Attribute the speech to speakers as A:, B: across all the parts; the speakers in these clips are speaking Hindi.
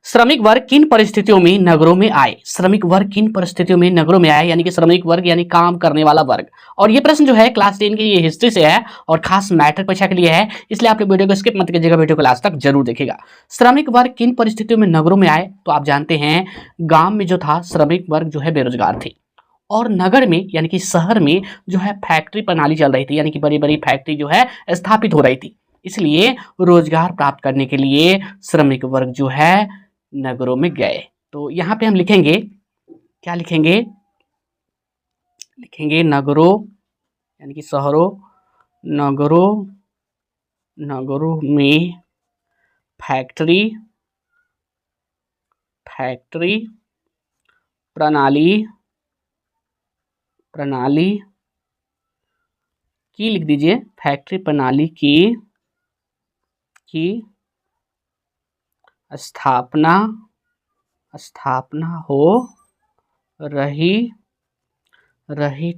A: श्रमिक वर्ग किन परिस्थितियों में नगरों में आए? श्रमिक वर्ग किन परिस्थितियों में नगरों में आए, यानी कि श्रमिक वर्ग यानी काम करने वाला वर्ग। और ये प्रश्न जो है क्लास 10 की ये हिस्ट्री से है और खास मैट्रिक परीक्षा के लिए है, इसलिए आप लोग वीडियो को स्किप मत कीजिएगा, वीडियो को लास्ट तक जरूर देखिएगा। श्रमिक वर्ग किन परिस्थितियों में नगरों में आए? तो आप जानते हैं गांव में जो था श्रमिक वर्ग जो है बेरोजगार थे, और नगर में यानी कि शहर में जो है फैक्ट्री प्रणाली चल रही थी, यानी कि बड़ी बड़ी फैक्ट्री जो है स्थापित हो रही थी, इसलिए रोजगार प्राप्त करने के लिए श्रमिक वर्ग जो है नगरों में गए। तो यहाँ पे हम लिखेंगे, क्या लिखेंगे? लिखेंगे नगरों यानी कि शहरों, नगरों में फैक्ट्री प्रणाली की, लिख दीजिए फैक्ट्री प्रणाली की स्थापना हो रही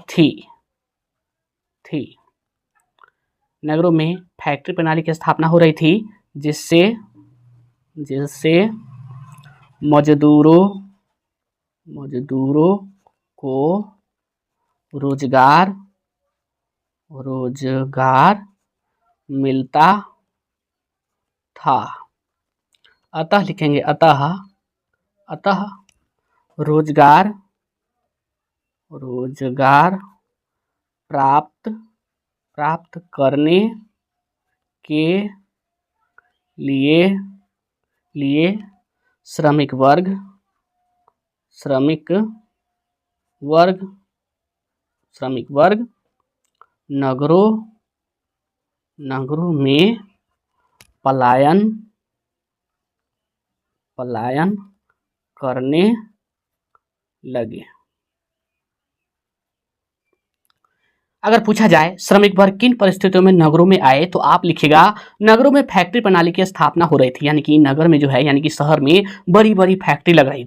A: थी। नगरों में फैक्ट्री प्रणाली की स्थापना हो रही थी, जिससे मजदूरों को रोजगार मिलता था। अतः लिखेंगे अतः रोजगार प्राप्त करने के लिए श्रमिक वर्ग नगरों में पलायन करने लगे। अगर पूछा जाए श्रमिक वर्ग किन परिस्थितियों में नगरों में आए, तो आप लिखिएगा नगरों में फैक्ट्री प्रणाली की स्थापना हो रही थी, यानी कि नगर में जो है यानी कि शहर में बड़ी बड़ी फैक्ट्री लग रही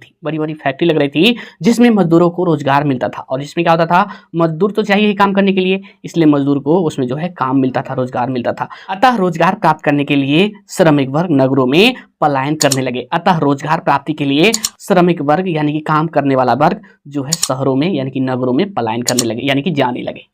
A: थी, जिसमें मजदूरों को रोजगार मिलता था। और इसमें क्या होता था, मजदूर तो चाहिए ही काम करने के लिए, इसलिए मजदूर को उसमें जो है काम मिलता था, रोजगार मिलता था। अतः रोजगार प्राप्त करने के लिए श्रमिक वर्ग नगरों में पलायन करने लगे। अतः रोजगार प्राप्ति के लिए श्रमिक वर्ग यानी कि काम करने वाला वर्ग जो है शहरों में यानी कि नगरों में पलायन करने लगे, यानी कि जाने लगे।